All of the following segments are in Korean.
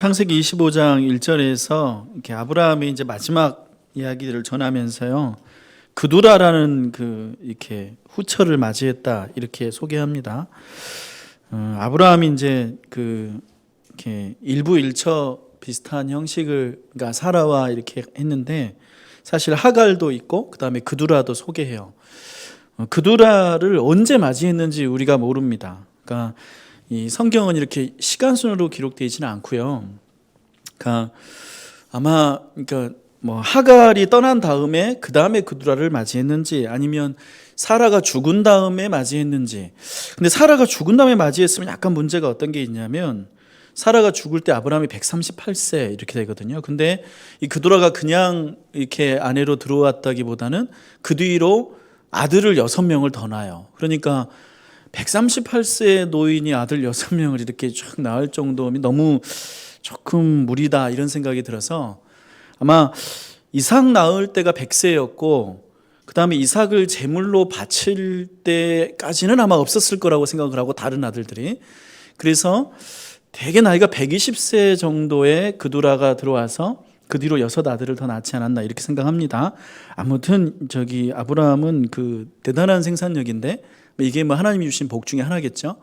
창세기 25장 1절에서 이렇게 아브라함이 이제 마지막 이야기들을 전하면서요. 그두라라는 이렇게 후처를 맞이했다 이렇게 소개합니다. 아브라함이 이제 이렇게 일부 일처 비슷한 형식을 그러니까 사라와 이렇게 했는데 사실 하갈도 있고 그다음에 그두라도 소개해요. 그두라를 언제 맞이했는지 우리가 모릅니다. 그러니까 이 성경은 이렇게 시간순으로 기록되어 있지는 않고요. 그러니까 아마 뭐 하갈이 떠난 다음에 그 다음에 그두라를 맞이했는지 아니면 사라가 죽은 다음에 맞이했는지. 근데 사라가 죽은 다음에 맞이했으면 약간 문제가 어떤 게 있냐면 사라가 죽을 때 아브라함이 138세 이렇게 되거든요. 근데 이 그두라가 그냥 이렇게 아내로 들어왔다기보다는 그 뒤로 아들을 6명을 더 낳아요. 그러니까 138세 노인이 아들 6명을 이렇게 쫙 낳을 정도면 너무 조금 무리다 이런 생각이 들어서 아마 이삭 낳을 때가 100세였고 그 다음에 이삭을 제물로 바칠 때까지는 아마 없었을 거라고 생각을 하고 다른 아들들이 그래서 대개 나이가 120세 정도의 그두라가 들어와서 그 뒤로 6 아들을 더 낳지 않았나 이렇게 생각합니다. 아무튼 아브라함은 대단한 생산력인데 이게 뭐 하나님이 주신 복 중에 하나겠죠.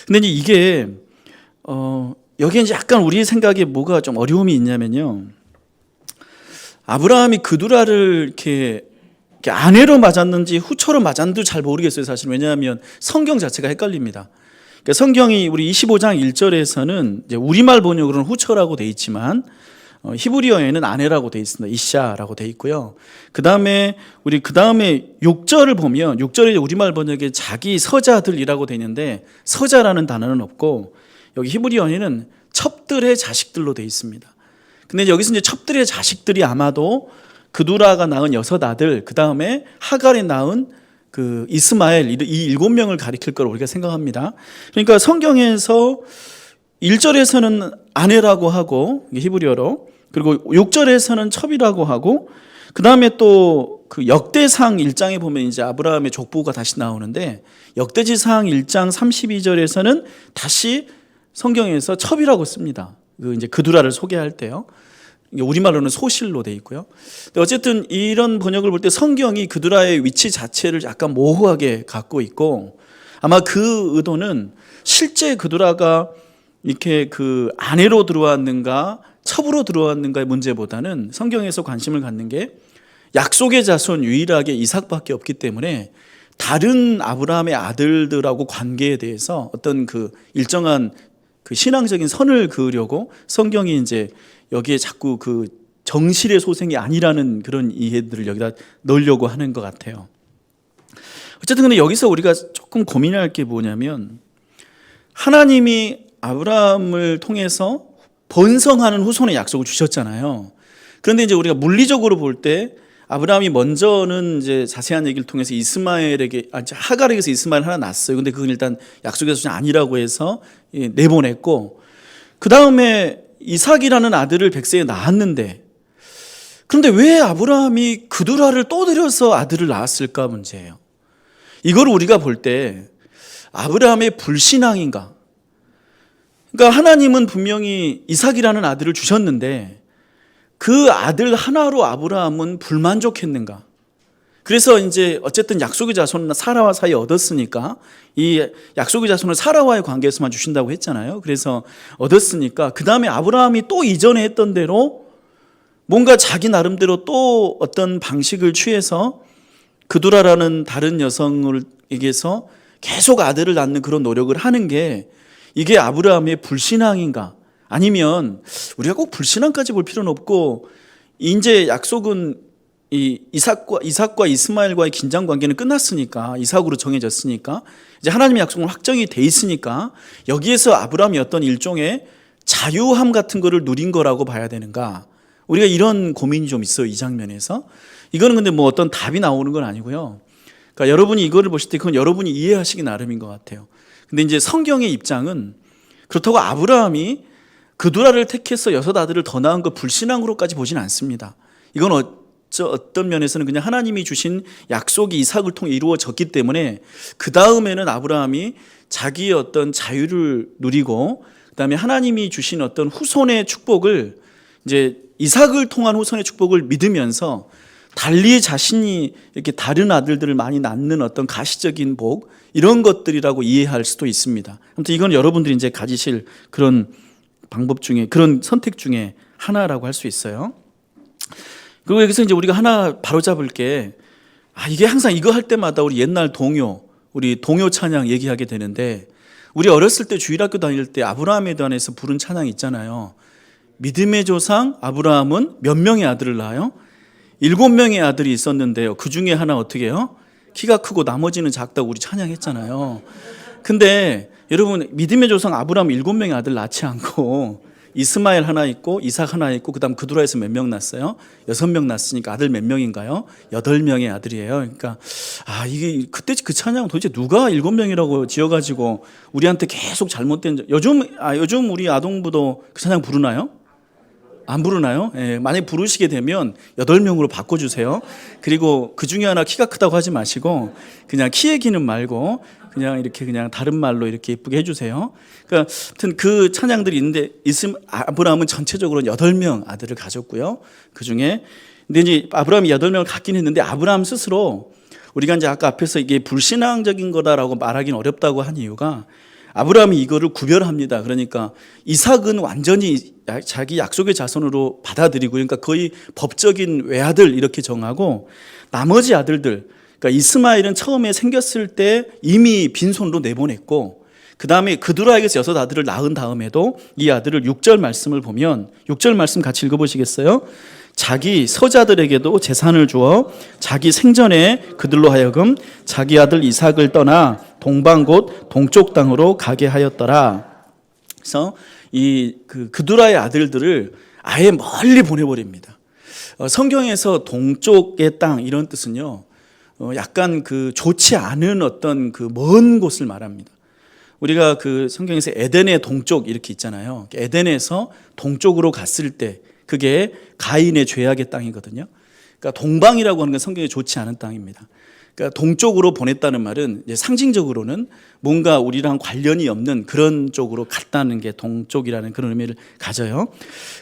근데 이게 여기에 이제 약간 우리 생각에 뭐가 좀 어려움이 있냐면요. 아브라함이 그두라를 이렇게 아내로 맞았는지 후처로 맞았는지 잘 모르겠어요, 사실. 왜냐하면 성경 자체가 헷갈립니다. 그러니까 성경이 우리 25장 1절에서는 이제 우리말 번역으로는 후처라고 돼 있지만 히브리어에는 아내라고 돼 있습니다. 이샤라고 돼 있고요. 그 다음에 6절을 보면 6절에 우리말 번역에 자기 서자들이라고 돼 있는데 서자라는 단어는 없고 여기 히브리어에는 첩들의 자식들로 돼 있습니다. 근데 여기서 이제 첩들의 자식들이 아마도 그두라가 낳은 6 아들, 그 다음에 하갈이 낳은 이스마엘 이 7명을 가리킬 거라고 우리가 생각합니다. 그러니까 성경에서 1절에서는 아내라고 하고 히브리어로 그리고 6절에서는 첩이라고 하고 그 다음에 또 역대상 1장에 보면 이제 아브라함의 족보가 다시 나오는데 역대지상 1장 32절에서는 다시 성경에서 첩이라고 씁니다. 이제 그두라를 소개할 때요. 우리말로는 소실로 돼 있고요. 근데 어쨌든 이런 번역을 볼 때 성경이 그두라의 위치 자체를 약간 모호하게 갖고 있고 아마 그 의도는 실제 그두라가 이렇게 아내로 들어왔는가 첩으로 들어왔는가의 문제보다는 성경에서 관심을 갖는 게 약속의 자손 유일하게 이삭밖에 없기 때문에 다른 아브라함의 아들들하고 관계에 대해서 어떤 일정한 신앙적인 선을 그으려고 성경이 이제 여기에 자꾸 정실의 소생이 아니라는 그런 이해들을 여기다 넣으려고 하는 것 같아요. 어쨌든 근데 여기서 우리가 조금 고민할 게 뭐냐면 하나님이 아브라함을 통해서 번성하는 후손의 약속을 주셨잖아요. 그런데 이제 우리가 물리적으로 볼 때 아브라함이 먼저는 이제 자세한 얘기를 통해서 하갈에게서 이스마엘 하나 낳았어요. 근데 그건 일단 약속의 자손이 아니라고 해서 내보냈고 그 다음에 이삭이라는 아들을 100세에 낳았는데 그런데 왜 아브라함이 그두라를 또 들여서 아들을 낳았을까 문제예요. 이걸 우리가 볼 때 아브라함의 불신앙인가? 그러니까 하나님은 분명히 이삭이라는 아들을 주셨는데 그 아들 하나로 아브라함은 불만족했는가? 그래서 이제 어쨌든 약속의 자손은 사라와 사이에 얻었으니까 이 약속의 자손을 사라와의 관계에서만 주신다고 했잖아요. 그래서 얻었으니까 그 다음에 아브라함이 또 이전에 했던 대로 뭔가 자기 나름대로 또 어떤 방식을 취해서 그두라라는 다른 여성에게서 계속 아들을 낳는 그런 노력을 하는 게 이게 아브라함의 불신앙인가? 아니면 우리가 꼭 불신앙까지 볼 필요는 없고 이제 약속은 이삭과 이스마엘과의 긴장 관계는 끝났으니까 이삭으로 정해졌으니까 이제 하나님의 약속은 확정이 돼 있으니까 여기에서 아브라함이 어떤 일종의 자유함 같은 거를 누린 거라고 봐야 되는가? 우리가 이런 고민이 좀 있어요. 이 장면에서. 이거는 근데 뭐 어떤 답이 나오는 건 아니고요. 그러니까 여러분이 이거를 보실 때 그건 여러분이 이해하시기 나름인 것 같아요. 근데 이제 성경의 입장은 그렇다고 아브라함이 그두라를 택해서 6 아들을 더 낳은 거 불신앙으로까지 보진 않습니다. 이건 어떤 면에서는 그냥 하나님이 주신 약속이 이삭을 통해 이루어졌기 때문에 그 다음에는 아브라함이 자기의 어떤 자유를 누리고 그다음에 하나님이 주신 어떤 후손의 축복을 이제 이삭을 통한 후손의 축복을 믿으면서 달리 자신이 이렇게 다른 아들들을 많이 낳는 어떤 가시적인 복 이런 것들이라고 이해할 수도 있습니다. 아무튼 이건 여러분들이 이제 가지실 그런 방법 중에 그런 선택 중에 하나라고 할 수 있어요. 그리고 여기서 이제 우리가 하나 바로잡을 게 이게 항상 이거 할 때마다 우리 옛날 우리 동요 찬양 얘기하게 되는데 우리 어렸을 때 주일학교 다닐 때 아브라함에 대해서 부른 찬양 있잖아요. 믿음의 조상 아브라함은 몇 명의 아들을 낳아요? 7명의 아들이 있었는데요. 그 중에 하나 어떻게 해요? 키가 크고 나머지는 작다고 우리 찬양했잖아요. 근데 여러분 믿음의 조상 아브라함 7명의 아들 낳지 않고 이스마엘 하나 있고 이삭 하나 있고 그다음 그두라에서 몇 명 낳았어요? 6명 낳았으니까 아들 몇 명인가요? 8명의 아들이에요. 그러니까 이게 그때 그 찬양 도대체 누가 7명이라고 지어가지고 우리한테 계속 잘못된 요즘 우리 아동부도 그 찬양 부르나요? 안 부르나요? 예, 만약에 부르시게 되면 8명으로 바꿔주세요. 그리고 그 중에 하나 키가 크다고 하지 마시고 그냥 키 얘기는 말고 그냥 이렇게 그냥 다른 말로 이렇게 예쁘게 해주세요. 그러니까 하여튼 그 찬양들이 있는데 아브라함은 전체적으로 8명 아들을 가졌고요. 그 중에 근데 이제 아브라함이 8명을 갖긴 했는데 아브라함 스스로 우리가 이제 아까 앞에서 이게 불신앙적인 거다라고 말하기는 어렵다고 한 이유가 아브라함이 이거를 구별합니다. 그러니까 이삭은 완전히 자기 약속의 자손으로 받아들이고 그러니까 거의 법적인 외아들 이렇게 정하고 나머지 아들들 그러니까 이스마엘은 처음에 생겼을 때 이미 빈손으로 내보냈고 그 다음에 그두라에게서 6 아들을 낳은 다음에도 이 아들을 6절 말씀을 보면 6절 말씀 같이 읽어보시겠어요? 자기 서자들에게도 재산을 주어 자기 생전에 그들로 하여금 자기 아들 이삭을 떠나 동방 곧 동쪽 땅으로 가게 하였더라. 그래서 이 그두라의 아들들을 아예 멀리 보내버립니다. 성경에서 동쪽의 땅 이런 뜻은요, 약간 좋지 않은 어떤 먼 곳을 말합니다. 우리가 성경에서 에덴의 동쪽 이렇게 있잖아요. 에덴에서 동쪽으로 갔을 때 그게 가인의 죄악의 땅이거든요. 그러니까 동방이라고 하는 건 성경에 좋지 않은 땅입니다. 그러니까 동쪽으로 보냈다는 말은 이제 상징적으로는 뭔가 우리랑 관련이 없는 그런 쪽으로 갔다는 게 동쪽이라는 그런 의미를 가져요.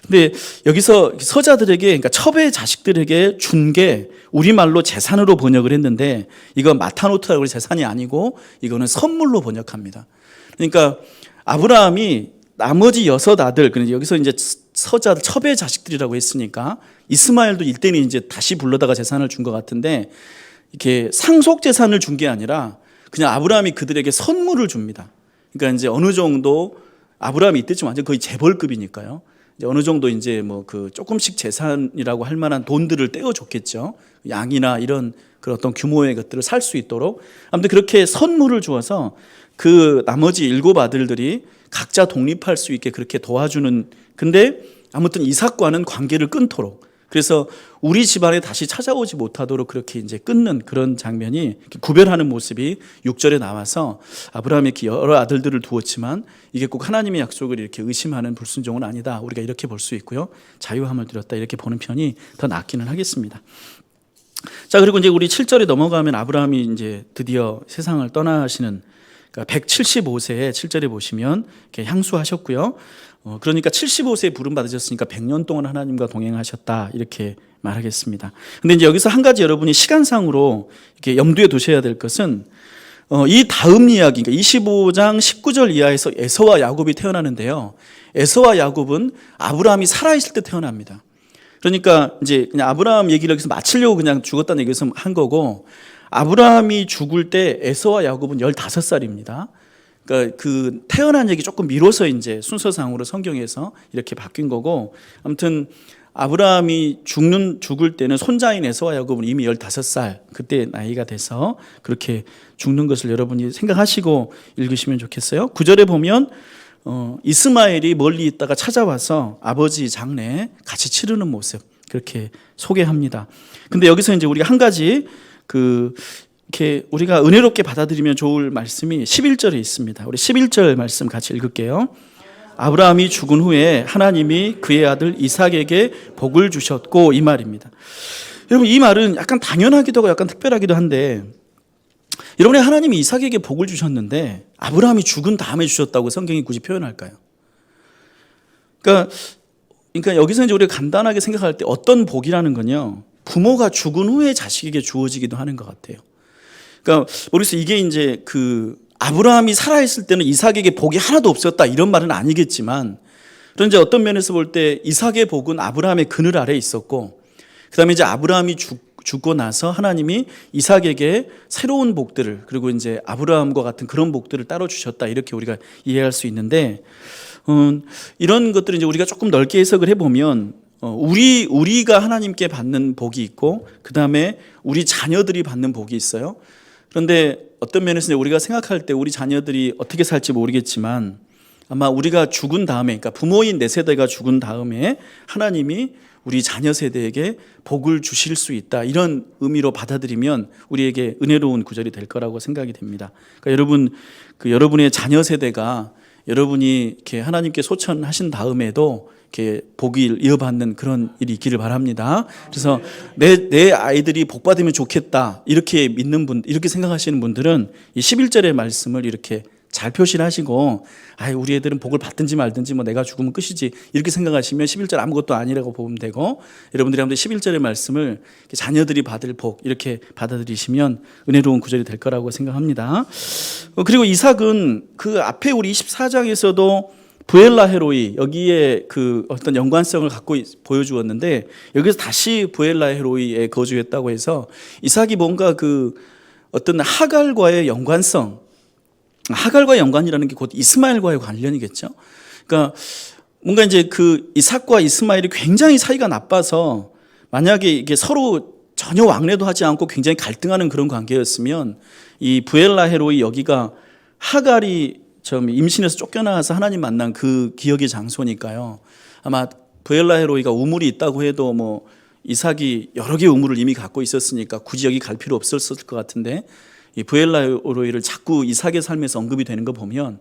근데 여기서 서자들에게, 그러니까 첩의 자식들에게 준 게 우리말로 재산으로 번역을 했는데 이건 마타노트라고 재산이 아니고 이거는 선물로 번역합니다. 그러니까 아브라함이 나머지 6 아들, 여기서 이제 서자들, 첩의 자식들이라고 했으니까 이스마엘도 이때는 이제 다시 불러다가 재산을 준 것 같은데 이렇게 상속 재산을 준 게 아니라 그냥 아브라함이 그들에게 선물을 줍니다. 그러니까 이제 어느 정도 아브라함이 이때쯤 완전 거의 재벌급이니까요. 이제 어느 정도 이제 조금씩 재산이라고 할 만한 돈들을 떼어줬겠죠. 양이나 이런 그런 어떤 규모의 것들을 살 수 있도록 아무튼 그렇게 선물을 주어서 나머지 7 아들들이 각자 독립할 수 있게 그렇게 도와주는. 근데 아무튼 이삭과는 관계를 끊도록, 그래서 우리 집안에 다시 찾아오지 못하도록 그렇게 이제 끊는 그런 장면이 구별하는 모습이 6절에 나와서 아브라함이 이렇게 여러 아들들을 두었지만 이게 꼭 하나님의 약속을 이렇게 의심하는 불순종은 아니다. 우리가 이렇게 볼 수 있고요. 자유함을 드렸다. 이렇게 보는 편이 더 낫기는 하겠습니다. 자, 그리고 이제 우리 7절에 넘어가면 아브라함이 이제 드디어 세상을 떠나시는, 그러니까 175세에 7절에 보시면 이렇게 향수하셨고요. 그러니까 75세에 부름 받으셨으니까 100년 동안 하나님과 동행하셨다 이렇게 말하겠습니다. 근데 이제 여기서 한 가지 여러분이 시간상으로 이렇게 염두에 두셔야 될 것은 이 다음 이야기, 그러니까 25장 19절 이하에서 에서와 야곱이 태어나는데요. 에서와 야곱은 아브라함이 살아있을 때 태어납니다. 그러니까 이제 그냥 아브라함 얘기를 여기서 마치려고 그냥 죽었다는 얘기에서 한 거고, 아브라함이 죽을 때 에서와 야곱은 15살입니다. 그러니까 태어난 얘기 조금 미뤄서 이제 순서상으로 성경에서 이렇게 바뀐 거고, 아무튼 아브라함이 죽을 때는 손자인 에서와 야곱은 이미 15살 그때 나이가 돼서 그렇게 죽는 것을 여러분이 생각하시고 읽으시면 좋겠어요. 9절에 보면 이스마엘이 멀리 있다가 찾아와서 아버지 장례 같이 치르는 모습 그렇게 소개합니다. 근데 여기서 이제 우리가 한 가지 이렇게 우리가 은혜롭게 받아들이면 좋을 말씀이 11절에 있습니다. 우리 11절 말씀 같이 읽을게요. 아브라함이 죽은 후에 하나님이 그의 아들 이삭에게 복을 주셨고, 이 말입니다. 여러분, 이 말은 약간 당연하기도 하고 약간 특별하기도 한데, 여러분의 하나님이 이삭에게 복을 주셨는데 아브라함이 죽은 다음에 주셨다고 성경이 굳이 표현할까요? 그러니까 여기서 이제 우리가 간단하게 생각할 때 어떤 복이라는 건요, 부모가 죽은 후에 자식에게 주어지기도 하는 것 같아요. 그러니까 모르겠어요. 이게 이제 그 아브라함이 살아있을 때는 이삭에게 복이 하나도 없었다 이런 말은 아니겠지만, 그런데 어떤 면에서 볼 때 이삭의 복은 아브라함의 그늘 아래에 있었고, 그다음에 이제 아브라함이 죽고 나서 하나님이 이삭에게 새로운 복들을, 그리고 이제 아브라함과 같은 그런 복들을 따로 주셨다, 이렇게 우리가 이해할 수 있는데, 이런 것들을 이제 우리가 조금 넓게 해석을 해보면, 우리가 하나님께 받는 복이 있고, 그 다음에 우리 자녀들이 받는 복이 있어요. 그런데 어떤 면에서 우리가 생각할 때 우리 자녀들이 어떻게 살지 모르겠지만, 아마 우리가 죽은 다음에, 그러니까 부모인 내 세대가 죽은 다음에 하나님이 우리 자녀 세대에게 복을 주실 수 있다, 이런 의미로 받아들이면 우리에게 은혜로운 구절이 될 거라고 생각이 됩니다. 그러니까 여러분의 자녀 세대가 여러분이 이렇게 하나님께 소천하신 다음에도 이렇게 복을 이어받는 그런 일이 있기를 바랍니다. 그래서 내 아이들이 복 받으면 좋겠다, 이렇게 믿는 분, 이렇게 생각하시는 분들은 이 11절의 말씀을 이렇게 잘 표시를 하시고, 우리 애들은 복을 받든지 말든지 뭐 내가 죽으면 끝이지, 이렇게 생각하시면 11절 아무것도 아니라고 보면 되고, 여러분들이 한번 11절의 말씀을 자녀들이 받을 복 이렇게 받아들이시면 은혜로운 구절이 될 거라고 생각합니다. 그리고 이삭은 그 앞에 우리 24장에서도 부엘라 헤로이, 여기에 그 어떤 연관성을 갖고 보여주었는데, 여기서 다시 부엘라 헤로이에 거주했다고 해서 이삭이 뭔가 그 어떤 하갈과의 연관성, 하갈과의 연관이라는 게 곧 이스마엘과의 관련이겠죠. 그러니까 뭔가 이제 그 이삭과 이스마엘이 굉장히 사이가 나빠서, 만약에 이게 서로 전혀 왕래도 하지 않고 굉장히 갈등하는 그런 관계였으면, 이 부엘라 헤로이, 여기가 하갈이 임신해서 쫓겨나와서 하나님 만난 그 기억의 장소니까요. 아마 부엘라 헤로이가 우물이 있다고 해도 뭐 이삭이 여러 개의 우물을 이미 갖고 있었으니까 굳이 여기 갈 필요 없었을 것 같은데, 이 부엘라 헤로이를 자꾸 이삭의 삶에서 언급이 되는 거 보면,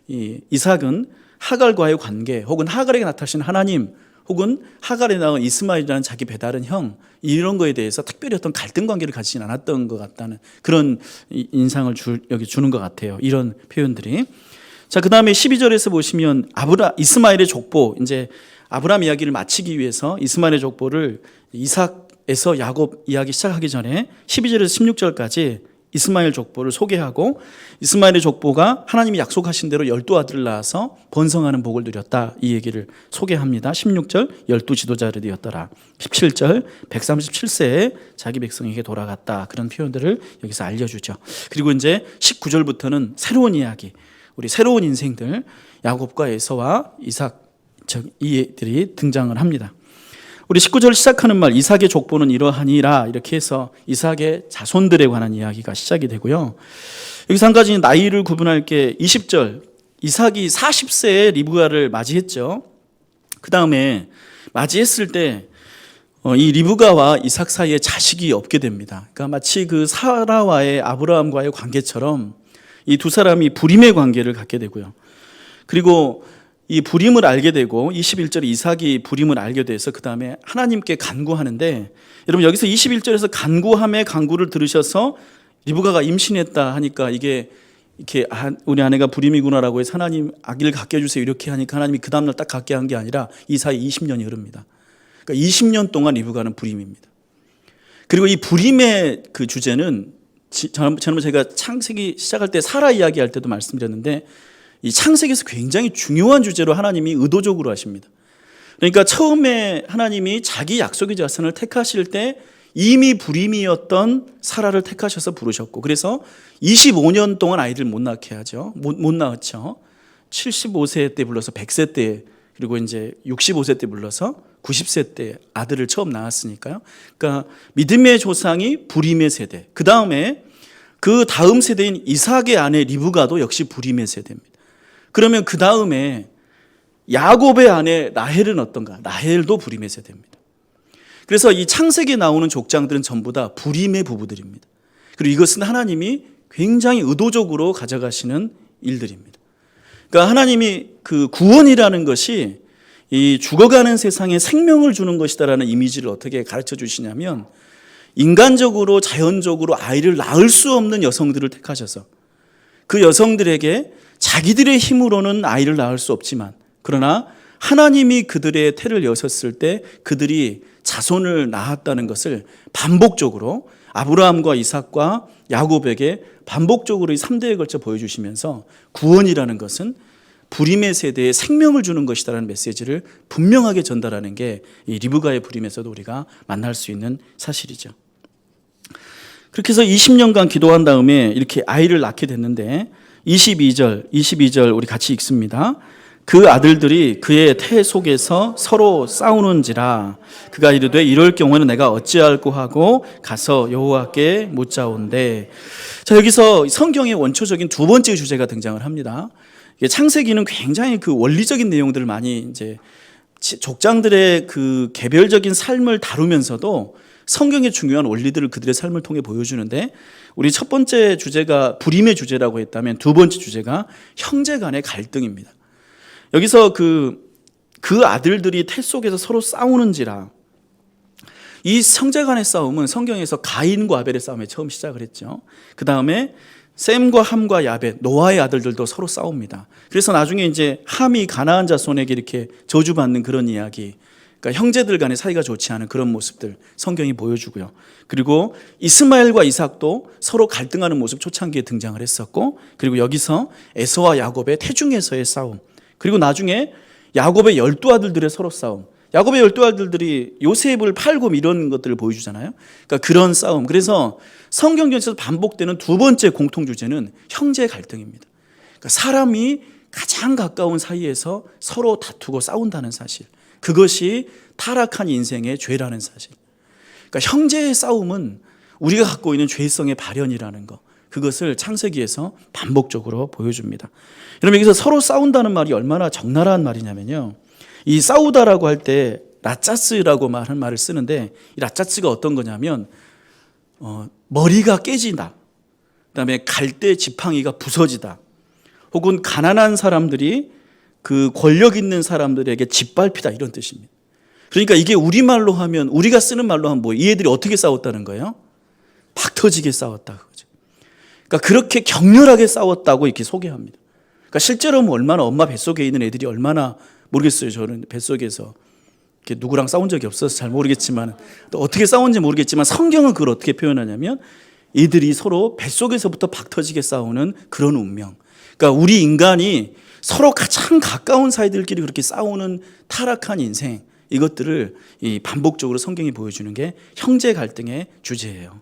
이 이삭은 하갈과의 관계, 혹은 하갈에게 나타나신 하나님, 혹은 하갈에 나온 이스마엘이라는 자기 배다른 형, 이런 거에 대해서 특별히 어떤 갈등 관계를 가지진 않았던 것 같다는 그런 인상을 여기 주는 것 같아요. 이런 표현들이. 자, 그 다음에 12절에서 보시면 이스마엘의 족보, 이제 아브라함 이야기를 마치기 위해서 이스마엘의 족보를 이삭에서 야곱 이야기 시작하기 전에 12절에서 16절까지 이스마엘 족보를 소개하고, 이스마엘의 족보가 하나님이 약속하신 대로 12아들을 낳아서 번성하는 복을 누렸다, 이 얘기를 소개합니다. 16절 12 지도자를 되었더라. 17절 137세에 자기 백성에게 돌아갔다, 그런 표현들을 여기서 알려주죠. 그리고 이제 19절부터는 새로운 이야기, 우리 새로운 인생들, 야곱과 에서와 이삭, 이들이 등장을 합니다. 우리 19절 시작하는 말, 이삭의 족보는 이러하니라, 이렇게 해서 이삭의 자손들에 관한 이야기가 시작이 되고요. 여기서 한 가지 나이를 구분할 게, 20절 이삭이 40세에 리브가를 맞이했죠. 그 다음에 맞이했을 때 이 리브가와 이삭 사이에 자식이 없게 됩니다. 그러니까 마치 그 사라와의 아브라함과의 관계처럼 이 두 사람이 불임의 관계를 갖게 되고요. 그리고 이 불임을 알게 되고, 21절에 이삭이 불임을 알게 돼서 그 다음에 하나님께 간구하는데, 여러분 여기서 21절에서 간구함의 간구를 들으셔서 리브가가 임신했다 하니까, 이게 이렇게 우리 아내가 불임이구나라고 해서 하나님 아기를 갖게 해주세요 이렇게 하니까 하나님이 그 다음날 딱 갖게 한 게 아니라 이 사이 20년이 흐릅니다. 그러니까 20년 동안 리브가는 불임입니다. 그리고 이 불임의 그 주제는, 저는 제가 창세기 시작할 때 사라 이야기할 때도 말씀드렸는데, 이 창세기에서 굉장히 중요한 주제로 하나님이 의도적으로 하십니다. 그러니까 처음에 하나님이 자기 약속의 자손을 택하실 때 이미 불임이었던 사라를 택하셔서 부르셨고, 그래서 25년 동안 아이들 못 낳게 하죠. 못 낳았죠. 75세 때 불러서 100세 때, 그리고 이제 65세 때 불러서 90세 때 아들을 처음 낳았으니까요. 그러니까 믿음의 조상이 불임의 세대, 그 다음에 그 다음 세대인 이삭의 아내 리브가도 역시 불임의 세대입니다. 그러면 그 다음에 야곱의 아내 라헬은 어떤가? 라헬도 불임의 세대입니다. 그래서 이 창세기에 나오는 족장들은 전부 다 불임의 부부들입니다. 그리고 이것은 하나님이 굉장히 의도적으로 가져가시는 일들입니다. 그러니까 하나님이 그 구원이라는 것이 이 죽어가는 세상에 생명을 주는 것이다라는 이미지를 어떻게 가르쳐 주시냐면, 인간적으로 자연적으로 아이를 낳을 수 없는 여성들을 택하셔서 그 여성들에게 자기들의 힘으로는 아이를 낳을 수 없지만, 그러나 하나님이 그들의 태를 여셨을 때 그들이 자손을 낳았다는 것을 반복적으로 아브라함과 이삭과 야곱에게 반복적으로 이 3대에 걸쳐 보여주시면서 구원이라는 것은 불임의 세대에 생명을 주는 것이다라는 메시지를 분명하게 전달하는 게 이 리브가의 불임에서도 우리가 만날 수 있는 사실이죠. 그렇게 해서 20년간 기도한 다음에 이렇게 아이를 낳게 됐는데 22절 우리 같이 읽습니다. 그 아들들이 그의 태 속에서 서로 싸우는지라 그가 이르되 이럴 경우에는 내가 어찌할꼬 하고 가서 여호와께 묻자온대. 자, 여기서 성경의 원초적인 두 번째 주제가 등장을 합니다. 창세기는 굉장히 그 원리적인 내용들을 많이 이제 족장들의 그 개별적인 삶을 다루면서도 성경의 중요한 원리들을 그들의 삶을 통해 보여주는데, 우리 첫 번째 주제가 불임의 주제라고 했다면 두 번째 주제가 형제 간의 갈등입니다. 여기서 그 아들들이 태 속에서 서로 싸우는지라, 이 형제 간의 싸움은 성경에서 가인과 아벨의 싸움에 처음 시작을 했죠. 그 다음에 셈과 함과 야벳, 노아의 아들들도 서로 싸웁니다. 그래서 나중에 이제 함이 가나안 자손에게 이렇게 저주받는 그런 이야기, 그러니까 형제들 간의 사이가 좋지 않은 그런 모습들 성경이 보여주고요. 그리고 이스마엘과 이삭도 서로 갈등하는 모습 초창기에 등장을 했었고, 그리고 여기서 에서와 야곱의 태중에서의 싸움, 그리고 나중에 야곱의 12아들들의 서로 싸움, 야곱의 12아들들이 요셉을 팔고 이런 것들을 보여주잖아요. 그러니까 그런 싸움. 그래서 성경 전체에서 반복되는 두 번째 공통 주제는 형제 갈등입니다. 그러니까 사람이 가장 가까운 사이에서 서로 다투고 싸운다는 사실, 그것이 타락한 인생의 죄라는 사실. 그러니까 형제의 싸움은 우리가 갖고 있는 죄성의 발현이라는 것, 그것을 창세기에서 반복적으로 보여줍니다. 여러분, 여기서 서로 싸운다는 말이 얼마나 적나라한 말이냐면요, 이 싸우다라고 할 때 라짜스라고 하는 말을 쓰는데, 이 라짜스가 어떤 거냐면 머리가 깨진다, 그다음에 갈대 지팡이가 부서지다, 혹은 가난한 사람들이 그 권력 있는 사람들에게 짓밟히다, 이런 뜻입니다. 그러니까 이게 우리말로 하면, 우리가 쓰는 말로 하면 이 애들이 어떻게 싸웠다는 거예요? 박 터지게 싸웠다, 그거죠. 그러니까 그렇게 격렬하게 싸웠다고 이렇게 소개합니다. 그러니까 실제로 얼마나 엄마 뱃속에 있는 애들이 얼마나, 모르겠어요. 저는 뱃속에서 이렇게 누구랑 싸운 적이 없어서 잘 모르겠지만, 또 어떻게 싸운지 모르겠지만 성경은 그걸 어떻게 표현하냐면 이들이 서로 뱃속에서부터 박 터지게 싸우는 그런 운명. 그러니까 우리 인간이 서로 가장 가까운 사이들끼리 그렇게 싸우는 타락한 인생, 이것들을 반복적으로 성경이 보여주는 게 형제 갈등의 주제예요.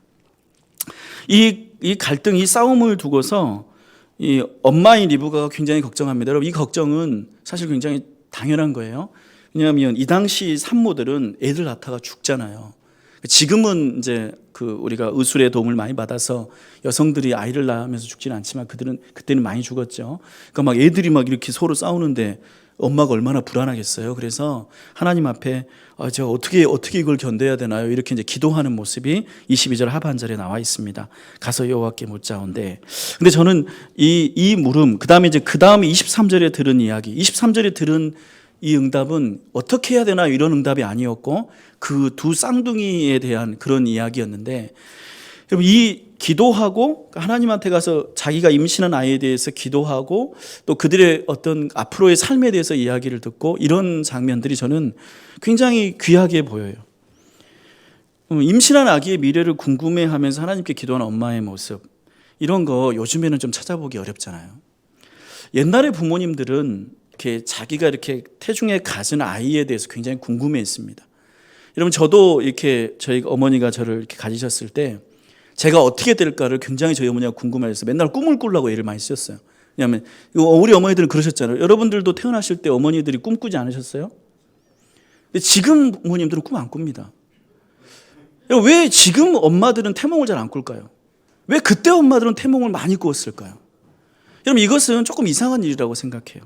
이 갈등, 이 싸움을 두고서 이 엄마인 리브가가 굉장히 걱정합니다. 여러분, 이 걱정은 사실 굉장히 당연한 거예요. 왜냐하면 이 당시 산모들은 애들 낳다가 죽잖아요. 지금은 이제 우리가 의술의 도움을 많이 받아서 여성들이 아이를 낳으면서 죽지는 않지만 그때는 많이 죽었죠. 그러니까 막 애들이 막 이렇게 서로 싸우는데 엄마가 얼마나 불안하겠어요. 그래서 하나님 앞에 제가 어떻게 이걸 견뎌야 되나요? 이렇게 이제 기도하는 모습이 22절 하반절에 나와 있습니다. 가서 여호와께 묻자온대. 근데 저는 이 물음, 그다음에 23절에 들은 이야기, 23절에 들은 이 응답은 어떻게 해야 되나 이런 응답이 아니었고, 그 두 쌍둥이에 대한 그런 이야기였는데, 여러분, 이 기도하고 하나님한테 가서 자기가 임신한 아이에 대해서 기도하고 또 그들의 어떤 앞으로의 삶에 대해서 이야기를 듣고, 이런 장면들이 저는 굉장히 귀하게 보여요. 임신한 아기의 미래를 궁금해하면서 하나님께 기도하는 엄마의 모습, 이런 거 요즘에는 좀 찾아보기 어렵잖아요. 옛날의 부모님들은 이렇게 자기가 이렇게 태중에 가진 아이에 대해서 굉장히 궁금해했습니다. 여러분, 저도 이렇게 저희 어머니가 저를 이렇게 가지셨을 때 제가 어떻게 될까를 굉장히 저희 어머니가 궁금해해서 맨날 꿈을 꾸려고 애를 많이 썼어요. 왜냐하면 우리 어머니들은 그러셨잖아요. 여러분들도 태어나실 때 어머니들이 꿈꾸지 않으셨어요? 근데 지금 부모님들은 꿈 안 꿉니다. 왜 지금 엄마들은 태몽을 잘 안 꿀까요? 왜 그때 엄마들은 태몽을 많이 꾸었을까요? 여러분, 이것은 조금 이상한 일이라고 생각해요.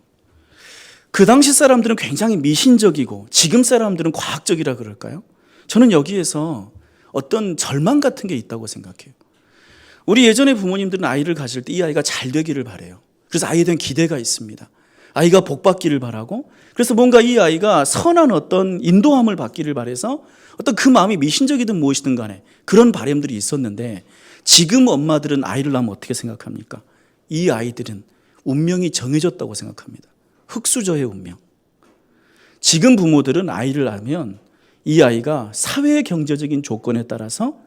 그 당시 사람들은 굉장히 미신적이고 지금 사람들은 과학적이라 그럴까요? 저는 여기에서 어떤 절망 같은 게 있다고 생각해요. 우리 예전에 부모님들은 아이를 가질 때 이 아이가 잘 되기를 바라요. 그래서 아이에 대한 기대가 있습니다. 아이가 복 받기를 바라고, 그래서 뭔가 이 아이가 선한 어떤 인도함을 받기를 바라서 어떤 그 마음이 미신적이든 무엇이든 간에 그런 바람들이 있었는데, 지금 엄마들은 아이를 낳으면 어떻게 생각합니까? 이 아이들은 운명이 정해졌다고 생각합니다. 흙수저의 운명. 지금 부모들은 아이를 낳으면 이 아이가 사회 경제적인 조건에 따라서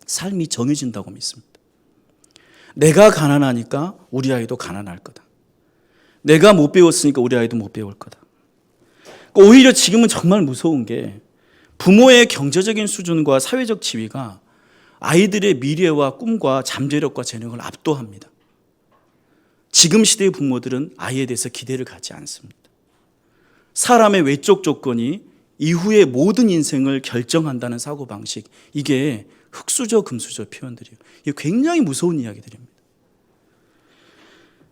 삶이 정해진다고 믿습니다. 내가 가난하니까 우리 아이도 가난할 거다. 내가 못 배웠으니까 우리 아이도 못 배울 거다. 오히려 지금은 정말 무서운 게 부모의 경제적인 수준과 사회적 지위가 아이들의 미래와 꿈과 잠재력과 재능을 압도합니다. 지금 시대의 부모들은 아이에 대해서 기대를 갖지 않습니다. 사람의 외적 조건이 이후의 모든 인생을 결정한다는 사고방식, 이게 흙수저 금수저 표현들이에요. 이게 굉장히 무서운 이야기들입니다.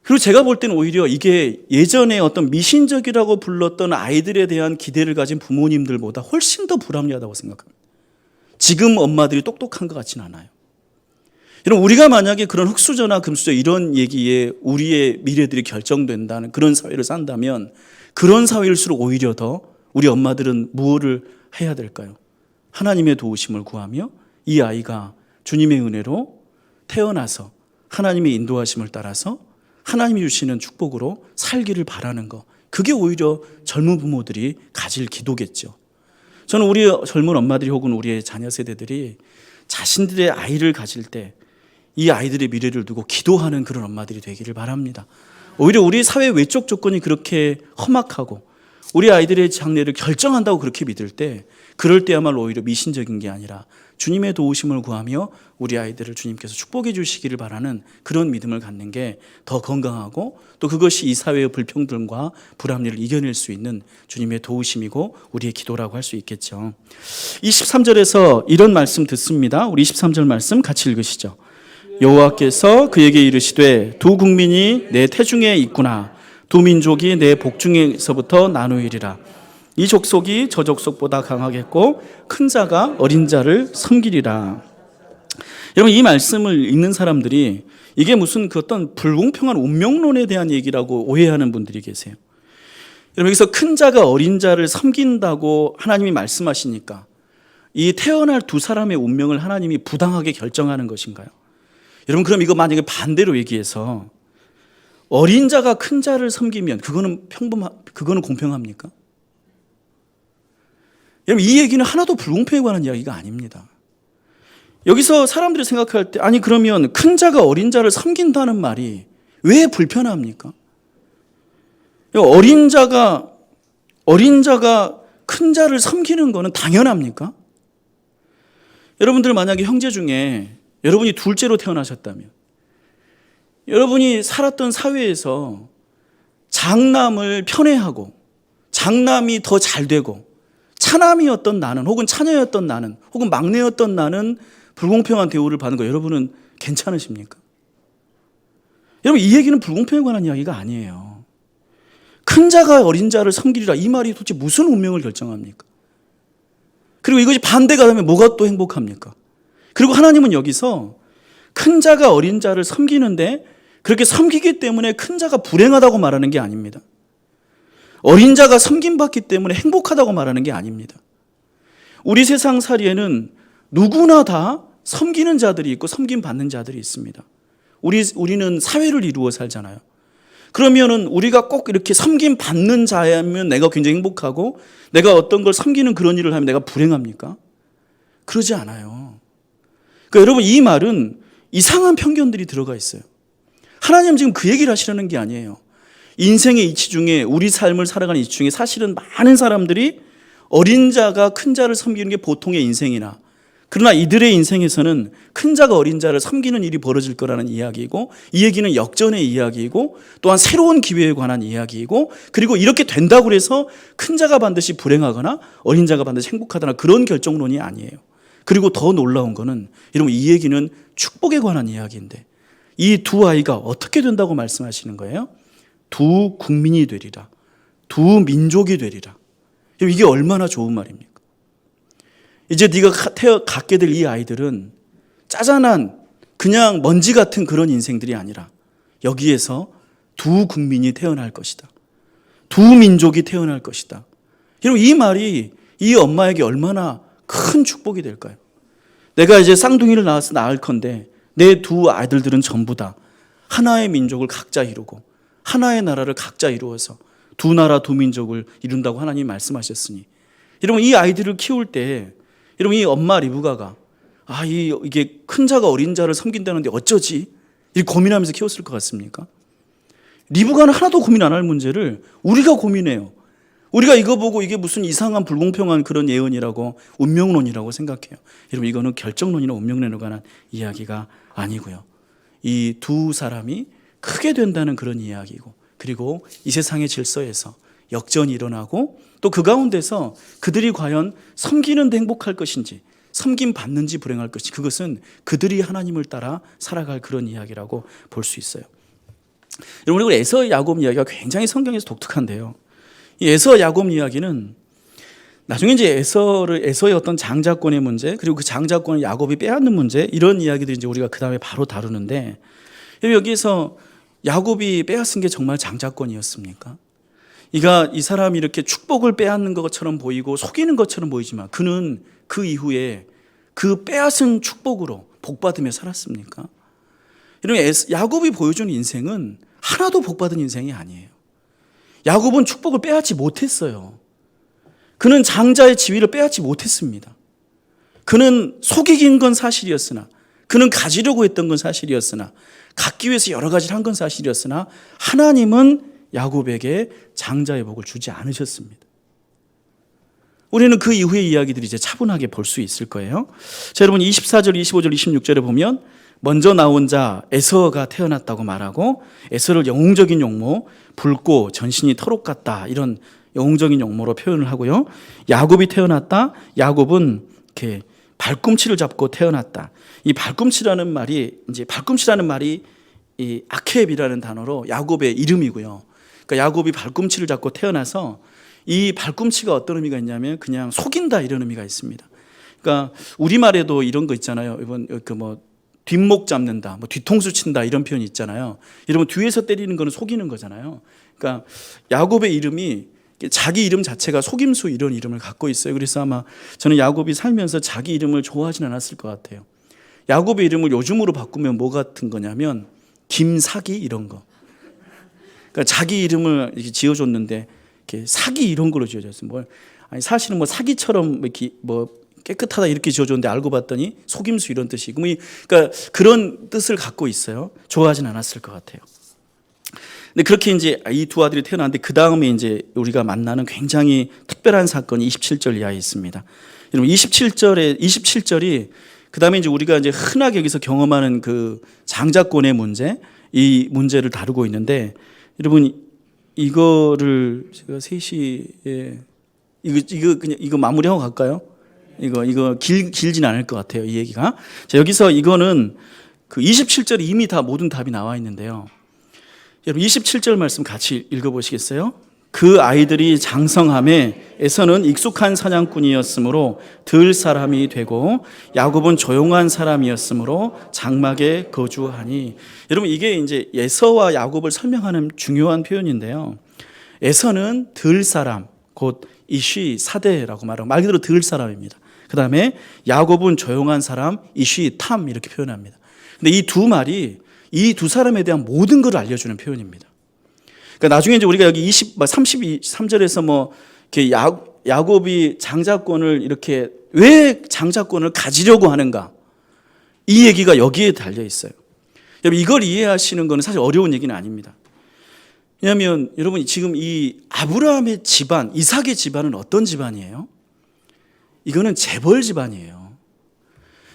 그리고 제가 볼 때는 오히려 이게 예전에 어떤 미신적이라고 불렀던 아이들에 대한 기대를 가진 부모님들보다 훨씬 더 불합리하다고 생각합니다. 지금 엄마들이 똑똑한 것 같지는 않아요. 여러분, 우리가 만약에 그런 흙수저나 금수저 이런 얘기에 우리의 미래들이 결정된다는 그런 사회를 산다면, 그런 사회일수록 오히려 더 우리 엄마들은 무엇을 해야 될까요? 하나님의 도우심을 구하며 이 아이가 주님의 은혜로 태어나서 하나님의 인도하심을 따라서 하나님이 주시는 축복으로 살기를 바라는 것, 그게 오히려 젊은 부모들이 가질 기도겠죠. 저는 우리 젊은 엄마들이 혹은 우리의 자녀 세대들이 자신들의 아이를 가질 때 이 아이들의 미래를 두고 기도하는 그런 엄마들이 되기를 바랍니다. 오히려 우리 사회 외적 조건이 그렇게 험악하고 우리 아이들의 장래를 결정한다고 그렇게 믿을 때, 그럴 때야말로 오히려 미신적인 게 아니라 주님의 도우심을 구하며 우리 아이들을 주님께서 축복해 주시기를 바라는 그런 믿음을 갖는 게 더 건강하고, 또 그것이 이 사회의 불평등과 불합리를 이겨낼 수 있는 주님의 도우심이고 우리의 기도라고 할 수 있겠죠. 23절에서 이런 말씀 듣습니다. 우리 23절 말씀 같이 읽으시죠. 여호와께서 그에게 이르시되 두 국민이 내 태중에 있구나. 두 민족이 내 복중에서부터 나누이리라. 이 족속이 저 족속보다 강하겠고 큰 자가 어린 자를 섬기리라. 여러분, 이 말씀을 읽는 사람들이 이게 무슨 그 어떤 불공평한 운명론에 대한 얘기라고 오해하는 분들이 계세요. 여러분, 여기서 큰 자가 어린 자를 섬긴다고 하나님이 말씀하시니까 이 태어날 두 사람의 운명을 하나님이 부당하게 결정하는 것인가요? 여러분, 그럼 이거 만약에 반대로 얘기해서 어린 자가 큰 자를 섬기면 그거는 공평합니까? 여러분, 이 얘기는 하나도 불공평에 관한 이야기가 아닙니다. 여기서 사람들이 생각할 때, 아니 그러면 큰 자가 어린 자를 섬긴다는 말이 왜 불편합니까? 어린 자가 큰 자를 섬기는 거는 당연합니까? 여러분들 만약에 형제 중에 여러분이 둘째로 태어나셨다면, 여러분이 살았던 사회에서 장남을 편애하고 장남이 더 잘 되고 차남이었던 나는, 혹은 차녀였던 나는, 혹은 막내였던 나는 불공평한 대우를 받는 거, 여러분은 괜찮으십니까? 여러분, 이 얘기는 불공평에 관한 이야기가 아니에요. 큰 자가 어린 자를 섬기리라, 이 말이 도대체 무슨 운명을 결정합니까? 그리고 이것이 반대가 되면 뭐가 또 행복합니까? 그리고 하나님은 여기서 큰 자가 어린 자를 섬기는데 그렇게 섬기기 때문에 큰 자가 불행하다고 말하는 게 아닙니다. 어린 자가 섬김받기 때문에 행복하다고 말하는 게 아닙니다. 우리 세상 살이에는 누구나 다 섬기는 자들이 있고 섬김받는 자들이 있습니다. 우리는 사회를 이루어 살잖아요. 그러면은 우리가 꼭 이렇게 섬김받는 자라면 내가 굉장히 행복하고, 내가 어떤 걸 섬기는 그런 일을 하면 내가 불행합니까? 그러지 않아요. 그러니까 여러분, 이 말은 이상한 편견들이 들어가 있어요. 하나님 지금 그 얘기를 하시려는 게 아니에요. 인생의 이치 중에, 우리 삶을 살아가는 이치 중에 사실은 많은 사람들이 어린 자가 큰 자를 섬기는 게 보통의 인생이나, 그러나 이들의 인생에서는 큰 자가 어린 자를 섬기는 일이 벌어질 거라는 이야기이고, 이 얘기는 역전의 이야기이고 또한 새로운 기회에 관한 이야기이고, 그리고 이렇게 된다고 해서 큰 자가 반드시 불행하거나 어린 자가 반드시 행복하다나 그런 결정론이 아니에요. 그리고 더 놀라운 거는, 여러분, 이 얘기는 축복에 관한 이야기인데 이 두 아이가 어떻게 된다고 말씀하시는 거예요? 두 국민이 되리라, 두 민족이 되리라. 이게 얼마나 좋은 말입니까? 이제 네가 갖게 될 이 아이들은 짜잔한 그냥 먼지 같은 그런 인생들이 아니라 여기에서 두 국민이 태어날 것이다, 두 민족이 태어날 것이다. 여러분, 이 말이 이 엄마에게 얼마나 큰 축복이 될까요? 내가 이제 쌍둥이를 낳아서 낳을 건데 내 두 아이들은 전부 다 하나의 민족을 각자 이루고 하나의 나라를 각자 이루어서 두 나라 두 민족을 이룬다고 하나님이 말씀하셨으니. 여러분 이 아이들을 키울 때 여러분 이 엄마 리브가가 이게 큰 자가 어린 자를 섬긴다는데 어쩌지? 이 고민하면서 키웠을 것 같습니까? 리브가는 하나도 고민 안 할 문제를 우리가 고민해요. 우리가 이거 보고 이게 무슨 이상한 불공평한 그런 예언이라고 운명론이라고 생각해요. 여러분 이거는 결정론이나 운명론에 관한 이야기가 아니고요. 이 두 사람이 크게 된다는 그런 이야기고, 그리고 이 세상의 질서에서 역전이 일어나고 또 그 가운데서 그들이 과연 섬기는 데 행복할 것인지 섬김 받는지 불행할 것인지, 그것은 그들이 하나님을 따라 살아갈 그런 이야기라고 볼 수 있어요. 여러분 우리 에서 야곱 이야기가 굉장히 성경에서 독특한데요. 이 에서 야곱 이야기는 나중에 이제 에서의 어떤 장자권의 문제, 그리고 그 장자권을 야곱이 빼앗는 문제, 이런 이야기들이 이제 우리가 그 다음에 바로 다루는데, 여기에서 야곱이 빼앗은 게 정말 장자권이었습니까? 이 사람이 이렇게 축복을 빼앗는 것처럼 보이고 속이는 것처럼 보이지만 그는 그 이후에 그 빼앗은 축복으로 복받으며 살았습니까? 여러분 야곱이 보여준 인생은 하나도 복받은 인생이 아니에요. 야곱은 축복을 빼앗지 못했어요. 그는 장자의 지위를 빼앗지 못했습니다. 그는 속이긴 건 사실이었으나, 그는 가지려고 했던 건 사실이었으나, 갖기 위해서 여러 가지를 한 건 사실이었으나 하나님은 야곱에게 장자의 복을 주지 않으셨습니다. 우리는 그 이후의 이야기들이 이제 차분하게 볼 수 있을 거예요. 자, 여러분 24절, 25절, 26절에 보면 먼저 나온 자 에서가 태어났다고 말하고, 에서를 영웅적인 용모, 붉고 전신이 털옷 같다, 이런 영웅적인 용모로 표현을 하고요. 야곱이 태어났다. 야곱은 이렇게 발꿈치를 잡고 태어났다. 이 발꿈치라는 말이 이 아케비라는 단어로 야곱의 이름이고요. 그러니까 야곱이 발꿈치를 잡고 태어나서 이 발꿈치가 어떤 의미가 있냐면 그냥 속인다, 이런 의미가 있습니다. 그러니까 우리말에도 이런 거 있잖아요. 이번 뒷목 잡는다, 뒤통수 친다, 이런 표현이 있잖아요. 여러분 뒤에서 때리는 거는 속이는 거잖아요. 그러니까 야곱의 이름이 자기 이름 자체가 속임수, 이런 이름을 갖고 있어요. 그래서 아마 저는 야곱이 살면서 자기 이름을 좋아하진 않았을 것 같아요. 야곱의 이름을 요즘으로 바꾸면 뭐 같은 거냐면 김사기, 이런 거. 그러니까 자기 이름을 이렇게 지어줬는데 이렇게 사기, 이런 걸로 지어줬어요. 사실은 사기처럼 이렇게 깨끗하다 이렇게 지어줬는데 알고 봤더니 속임수, 이런 뜻이고, 그러니까 그런 뜻을 갖고 있어요. 좋아하진 않았을 것 같아요. 근데 그렇게 이제 이 두 아들이 태어났는데 그 다음에 이제 우리가 만나는 굉장히 특별한 사건이 27절 이하에 있습니다. 여러분 27절이 그 다음에 이제 우리가 이제 흔하게 여기서 경험하는 그 장자권의 문제, 이 문제를 다루고 있는데, 여러분 이거를 제가 3시에 이거 마무리하고 갈까요? 이거 길진 않을 것 같아요, 이 얘기가. 자, 여기서 이거는 그 27절에 이미 다 모든 답이 나와 있는데요. 여러분 27절 말씀 같이 읽어보시겠어요? 그 아이들이 장성함에 에서는 익숙한 사냥꾼이었으므로 들 사람이 되고 야곱은 조용한 사람이었으므로 장막에 거주하니. 여러분 이게 이제 에서와 야곱을 설명하는 중요한 표현인데요. 에서는 들 사람, 곧 이쉬 사대라고 말하고 말 그대로 들 사람입니다. 그 다음에 야곱은 조용한 사람, 이쉬 탐, 이렇게 표현합니다. 근데 이 두 말이 이 두 사람에 대한 모든 걸 알려주는 표현입니다. 그러니까 나중에 이제 우리가 여기 33절에서 이렇게 야곱이 장자권을 이렇게 왜 장자권을 가지려고 하는가, 이 얘기가 여기에 달려 있어요. 여러분 이걸 이해하시는 것은 사실 어려운 얘기는 아닙니다. 왜냐하면 여러분 지금 이 아브라함의 집안, 이삭의 집안은 어떤 집안이에요? 이거는 재벌 집안이에요.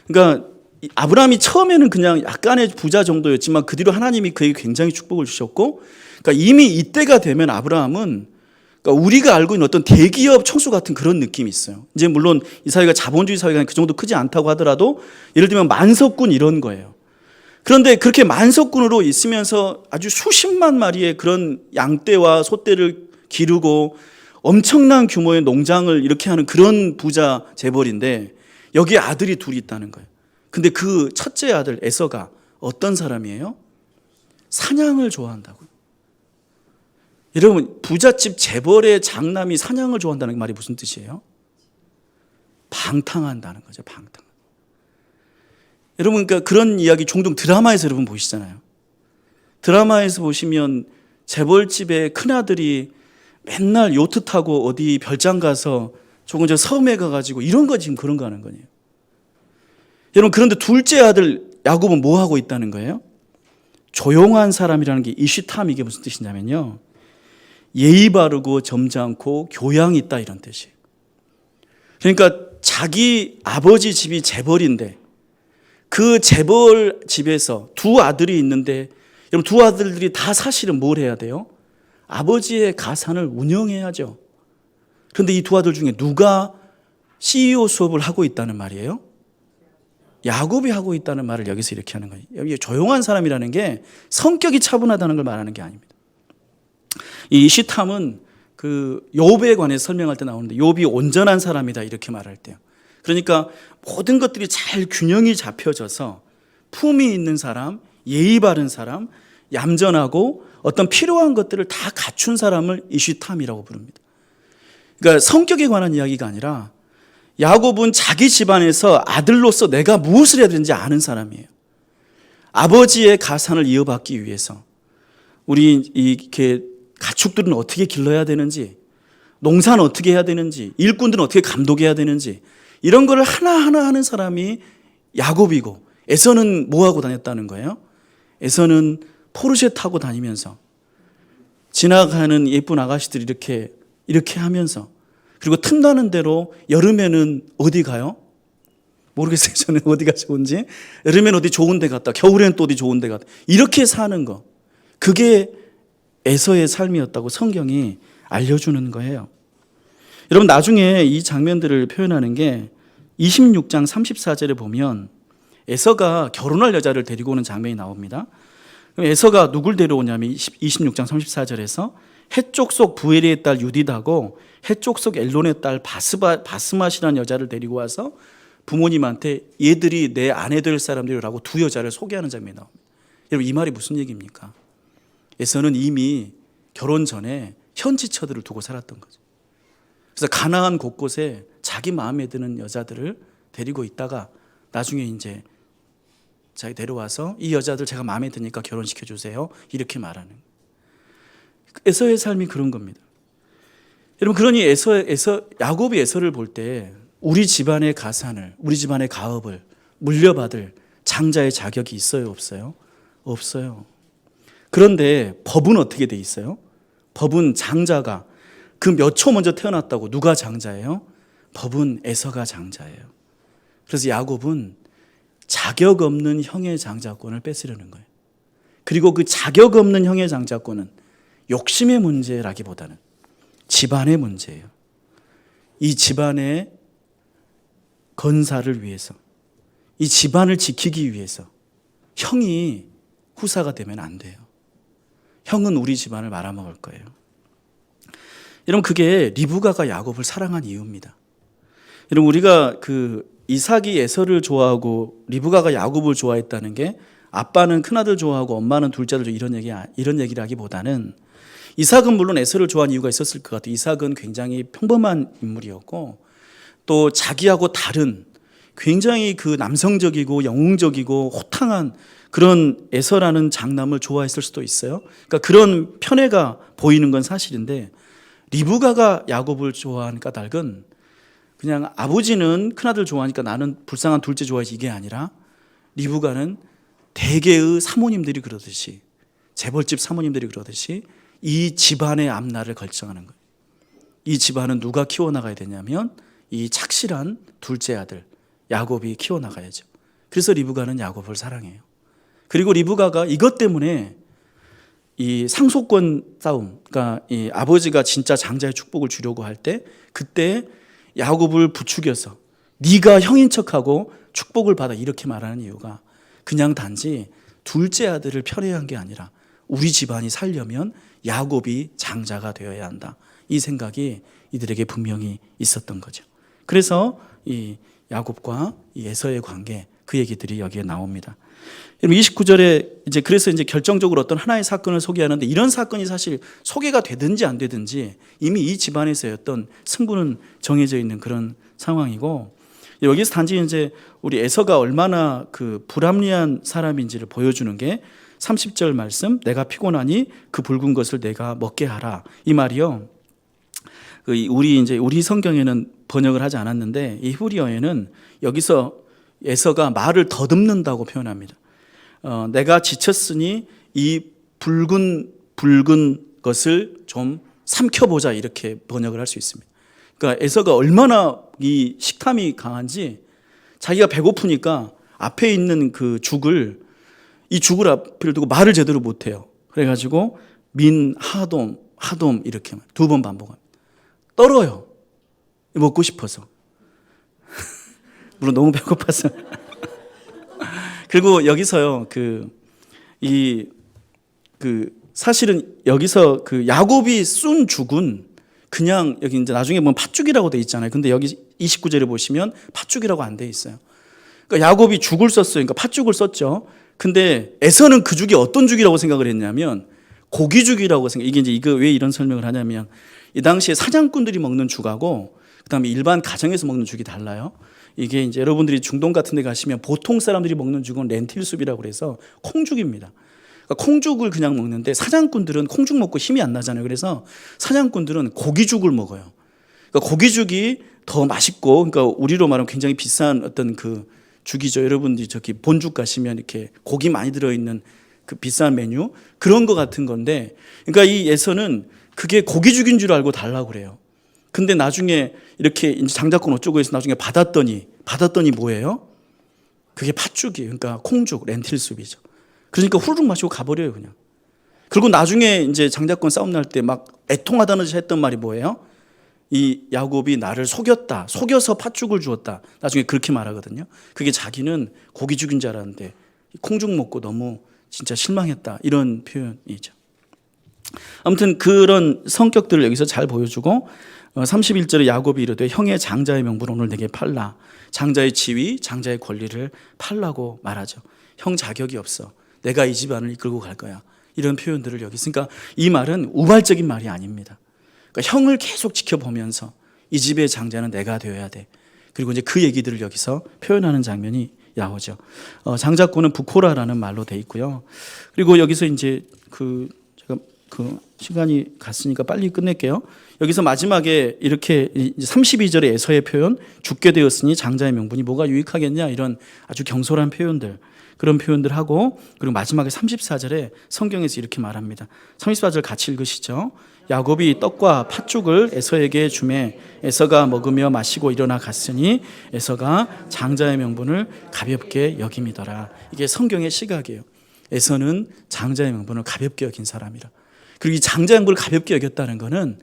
그러니까 아브라함이 처음에는 그냥 약간의 부자 정도였지만 그 뒤로 하나님이 그에게 굉장히 축복을 주셨고, 그러니까 이미 이때가 되면 아브라함은 그러니까 우리가 알고 있는 어떤 대기업 총수 같은 그런 느낌이 있어요. 이제 물론 이 사회가 자본주의 사회가 그 정도 크지 않다고 하더라도 예를 들면 만석군 이런 거예요. 그런데 그렇게 만석군으로 있으면서 아주 수십만 마리의 그런 양떼와 소떼를 기르고 엄청난 규모의 농장을 이렇게 하는 그런 부자 재벌인데 여기에 아들이 둘이 있다는 거예요. 근데 그 첫째 아들 에서가 어떤 사람이에요? 사냥을 좋아한다고요. 여러분 부잣집 재벌의 장남이 사냥을 좋아한다는 말이 무슨 뜻이에요? 방탕한다는 거죠. 방탕. 여러분 그러니까 그런 이야기 종종 드라마에서 여러분 보시잖아요. 드라마에서 보시면 재벌집의 큰아들이 맨날 요트 타고 어디 별장 가서 조금 저 섬에 가가지고 이런 거 지금 그런 거 하는 거예요. 여러분, 그런데 둘째 아들 야곱은 뭐 하고 있다는 거예요? 조용한 사람이라는 게 이쉬탐, 이게 무슨 뜻이냐면요, 예의 바르고 점잖고 교양이 있다, 이런 뜻이에요. 그러니까 자기 아버지 집이 재벌인데 그 재벌 집에서 두 아들이 있는데, 여러분, 두 아들들이 다 사실은 뭘 해야 돼요? 아버지의 가산을 운영해야죠. 그런데 이 두 아들 중에 누가 CEO 수업을 하고 있다는 말이에요? 야곱이 하고 있다는 말을 여기서 이렇게 하는 거예요. 여기 조용한 사람이라는 게 성격이 차분하다는 걸 말하는 게 아닙니다. 이 시탐은 그 욥에 관해서 설명할 때 나오는데, 욥이 온전한 사람이다 이렇게 말할 때요. 그러니까 모든 것들이 잘 균형이 잡혀져서 품이 있는 사람, 예의 바른 사람, 얌전하고 어떤 필요한 것들을 다 갖춘 사람을 이쉬탐이라고 부릅니다. 그러니까 성격에 관한 이야기가 아니라 야곱은 자기 집안에서 아들로서 내가 무엇을 해야 되는지 아는 사람이에요. 아버지의 가산을 이어받기 위해서 우리 이렇게 가축들은 어떻게 길러야 되는지, 농사는 어떻게 해야 되는지, 일꾼들은 어떻게 감독해야 되는지, 이런 거를 하나하나 하는 사람이 야곱이고, 에서는 뭐 하고 다녔다는 거예요? 에서는 포르쉐 타고 다니면서 지나가는 예쁜 아가씨들이 이렇게 하면서, 그리고 틈나는 대로 여름에는 어디 가요? 모르겠어요. 저는 어디가 좋은지. 여름에는 어디 좋은 데 갔다, 겨울에는 또 어디 좋은 데 갔다, 이렇게 사는 거, 그게 에서의 삶이었다고 성경이 알려주는 거예요. 여러분, 나중에 이 장면들을 표현하는 게 26장 34절에 보면 에서가 결혼할 여자를 데리고 오는 장면이 나옵니다. 그럼 에서가 누굴 데려오냐면 26장 34절에서 해쪽 속 부엘의 딸 유디다고 해쪽 속 엘론의 딸 바스맛이라는 여자를 데리고 와서 부모님한테 얘들이 내 아내 될 사람들이라고 두 여자를 소개하는 장면이 나옵니다. 여러분, 이 말이 무슨 얘기입니까? 에서는 이미 결혼 전에 현지처들을 두고 살았던 거죠. 그래서 가나안 곳곳에 자기 마음에 드는 여자들을 데리고 있다가 나중에 이제 자기 데려와서 이 여자들 제가 마음에 드니까 결혼시켜 주세요, 이렇게 말하는 거예요. 에서의 삶이 그런 겁니다. 여러분, 그러니 야곱이 에서를 볼 때 우리 집안의 가산을, 우리 집안의 가업을 물려받을 장자의 자격이 있어요, 없어요? 없어요. 그런데 법은 어떻게 돼 있어요? 법은 장자가 그 몇 초 먼저 태어났다고 누가 장자예요? 법은 에서가 장자예요. 그래서 야곱은 자격 없는 형의 장자권을 뺏으려는 거예요. 그리고 그 자격 없는 형의 장자권은 욕심의 문제라기보다는 집안의 문제예요. 이 집안의 건사를 위해서, 이 집안을 지키기 위해서 형이 후사가 되면 안 돼요. 형은 우리 집안을 말아먹을 거예요. 여러분, 그게 리브가가 야곱을 사랑한 이유입니다. 여러분, 우리가 그 이삭이 에서를 좋아하고 리브가가 야곱을 좋아했다는 게 아빠는 큰아들 좋아하고 엄마는 둘째를 좋아하고 이런 얘기라기보다는, 이삭은 물론 에서를 좋아하는 이유가 있었을 것 같아요. 이삭은 굉장히 평범한 인물이었고 또 자기하고 다른 굉장히 그 남성적이고 영웅적이고 호탕한 그런 에서라는 장남을 좋아했을 수도 있어요. 그러니까 그런 편애가 보이는 건 사실인데, 리브가가 야곱을 좋아한 까닭은 그냥 아버지는 큰아들 좋아하니까 나는 불쌍한 둘째 좋아하지, 이게 아니라 리브가는 대개의 사모님들이 그러듯이, 재벌집 사모님들이 그러듯이 이 집안의 앞날을 결정하는 거예요. 이 집안은 누가 키워나가야 되냐면 이 착실한 둘째 아들 야곱이 키워나가야죠. 그래서 리브가는 야곱을 사랑해요. 그리고 리브가가 이것 때문에 이 상속권 싸움, 그러니까 이 아버지가 진짜 장자의 축복을 주려고 할 때 그때 야곱을 부추겨서 네가 형인 척하고 축복을 받아, 이렇게 말하는 이유가 그냥 단지 둘째 아들을 편애한 게 아니라 우리 집안이 살려면 야곱이 장자가 되어야 한다, 이 생각이 이들에게 분명히 있었던 거죠. 그래서 이 야곱과 이 에서의 관계, 그 얘기들이 여기에 나옵니다. 29절에 그래서 결정적으로 어떤 하나의 사건을 소개하는데, 이런 사건이 사실 소개가 되든지 안 되든지 이미 이 집안에서의 어떤 승부는 정해져 있는 그런 상황이고, 여기서 단지 우리 에서가 얼마나 그 불합리한 사람인지를 보여주는 게 30절 말씀, 내가 피곤하니 그 붉은 것을 내가 먹게 하라, 이 말이요. 우리 성경에는 번역을 하지 않았는데 이 히브리어에는 여기서 에서가 말을 더듬는다고 표현합니다. 내가 지쳤으니 이 붉은 것을 좀 삼켜보자, 이렇게 번역을 할 수 있습니다. 그러니까 에서가 얼마나 이 식탐이 강한지 자기가 배고프니까 앞에 있는 이 죽을 앞을 두고 말을 제대로 못해요. 그래가지고 민 하돔 이렇게 2번 반복합니다. 떨어요. 먹고 싶어서. 물론 너무 배고파서. 그리고 여기서요, 사실은 여기서 야곱이 쏜 죽은 그냥 여기 이제 나중에 보면 팥죽이라고 돼 있잖아요. 근데 여기 29절에 보시면 팥죽이라고 안 돼 있어요. 그러니까 야곱이 죽을 썼어요. 그러니까 팥죽을 썼죠. 근데 에서는 그 죽이 어떤 죽이라고 생각을 했냐면 고기죽이라고 이게 왜 이런 설명을 하냐면 이 당시에 사냥꾼들이 먹는 죽하고 그다음에 일반 가정에서 먹는 죽이 달라요. 이게 이제 여러분들이 중동 같은 데 가시면 보통 사람들이 먹는 죽은 렌틸숲이라고 그래서 콩죽입니다. 그러니까 콩죽을 그냥 먹는데 사냥꾼들은 콩죽 먹고 힘이 안 나잖아요. 그래서 사냥꾼들은 고기죽을 먹어요. 그러니까 고기죽이 더 맛있고, 그러니까 우리로 말하면 굉장히 비싼 어떤 죽이죠. 여러분들이 저기 본죽 가시면 이렇게 고기 많이 들어있는 비싼 메뉴 그런 거 같은 건데, 그러니까 이 에서는 그게 고기죽인 줄 알고 달라고 그래요. 근데 나중에 이렇게 이제 장자권 어쩌고 해서 나중에 받았더니 뭐예요? 그게 팥죽이에요. 그러니까 콩죽, 렌틸숲이죠. 그러니까 후루룩 마시고 가버려요, 그냥. 그리고 나중에 이제 장자권 싸움 날 때 막 애통하다는 듯이 했던 말이 뭐예요? 이 야곱이 나를 속여서 팥죽을 주었다. 나중에 그렇게 말하거든요. 그게 자기는 고기죽인 줄 알았는데 콩죽 먹고 너무 진짜 실망했다, 이런 표현이죠. 아무튼 그런 성격들을 여기서 잘 보여주고 31절에 야곱이 이르되 형의 장자의 명분을 오늘 내게 팔라. 장자의 지위, 장자의 권리를 팔라고 말하죠. 형 자격이 없어. 내가 이 집안을 이끌고 갈 거야. 이런 표현들을 여기 있으니까 이 말은 우발적인 말이 아닙니다. 그러니까 형을 계속 지켜보면서 이 집의 장자는 내가 되어야 돼. 그리고 이제 그 얘기들을 여기서 표현하는 장면이 나오죠. 장자권은 부코라라는 말로 돼 있고요. 그리고 여기서 이제 제가 시간이 갔으니까 빨리 끝낼게요. 여기서 마지막에 이렇게 32절의 에서의 표현, 죽게 되었으니 장자의 명분이 뭐가 유익하겠냐, 이런 아주 경솔한 표현들, 그런 표현들 하고, 그리고 마지막에 34절에 성경에서 이렇게 말합니다. 34절 같이 읽으시죠. 야곱이 떡과 팥죽을 에서에게 주매 에서가 먹으며 마시고 일어나 갔으니 에서가 장자의 명분을 가볍게 여김이더라. 이게 성경의 시각이에요. 에서는 장자의 명분을 가볍게 여긴 사람이라. 그리고 이 장자의 명분을 가볍게 여겼다는 것은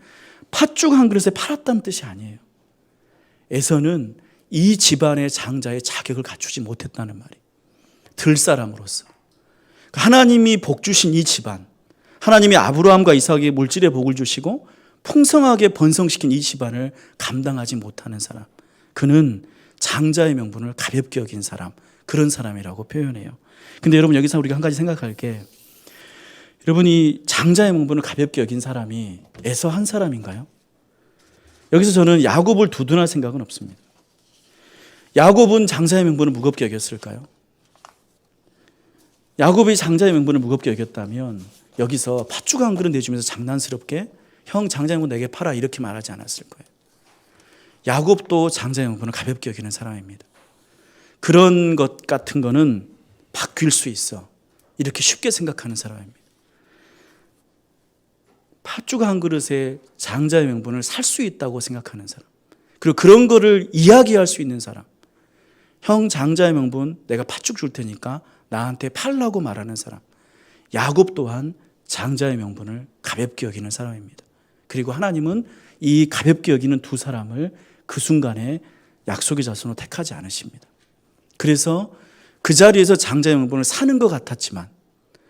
팥죽 한 그릇에 팔았다는 뜻이 아니에요. 에서는 이 집안의 장자의 자격을 갖추지 못했다는 말이에요. 들사람으로서 하나님이 복 주신 이 집안, 하나님이 아브라함과 이삭에게 물질의 복을 주시고 풍성하게 번성시킨 이 집안을 감당하지 못하는 사람, 그는 장자의 명분을 가볍게 여긴 사람, 그런 사람이라고 표현해요. 근데 여러분, 여기서 우리가 한 가지 생각할 게, 여러분이 장자의 명분을 가볍게 여긴 사람이 에서 한 사람인가요? 여기서 저는 야곱을 두둔할 생각은 없습니다. 야곱은 장자의 명분을 무겁게 여겼을까요? 야곱이 장자의 명분을 무겁게 여겼다면 여기서 팥죽 한 그릇 내주면서 장난스럽게 형 장자의 명분 내게 팔아, 이렇게 말하지 않았을 거예요. 야곱도 장자의 명분을 가볍게 여기는 사람입니다. 그런 것 같은 거는 바뀔 수 있어, 이렇게 쉽게 생각하는 사람입니다. 팥죽 한 그릇에 장자의 명분을 살 수 있다고 생각하는 사람, 그리고 그런 거를 이야기할 수 있는 사람, 형 장자의 명분 내가 팥죽 줄 테니까 나한테 팔라고 말하는 사람, 야곱 또한 장자의 명분을 가볍게 여기는 사람입니다. 그리고 하나님은 이 가볍게 여기는 두 사람을 그 순간에 약속의 자손으로 택하지 않으십니다. 그래서 그 자리에서 장자의 명분을 사는 것 같았지만,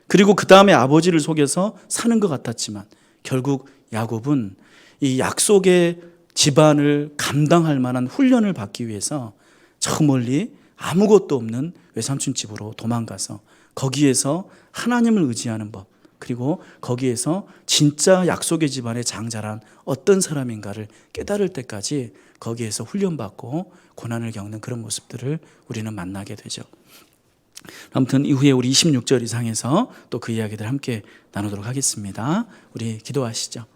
그리고 그 다음에 아버지를 속여서 사는 것 같았지만, 결국 야곱은 이 약속의 집안을 감당할 만한 훈련을 받기 위해서 저 멀리 아무것도 없는 외삼촌 집으로 도망가서 거기에서 하나님을 의지하는 법, 그리고 거기에서 진짜 약속의 집안의 장자란 어떤 사람인가를 깨달을 때까지 거기에서 훈련받고 고난을 겪는 그런 모습들을 우리는 만나게 되죠. 아무튼 이후에 우리 26절 이상에서 또 그 이야기들 함께 나누도록 하겠습니다. 우리 기도하시죠.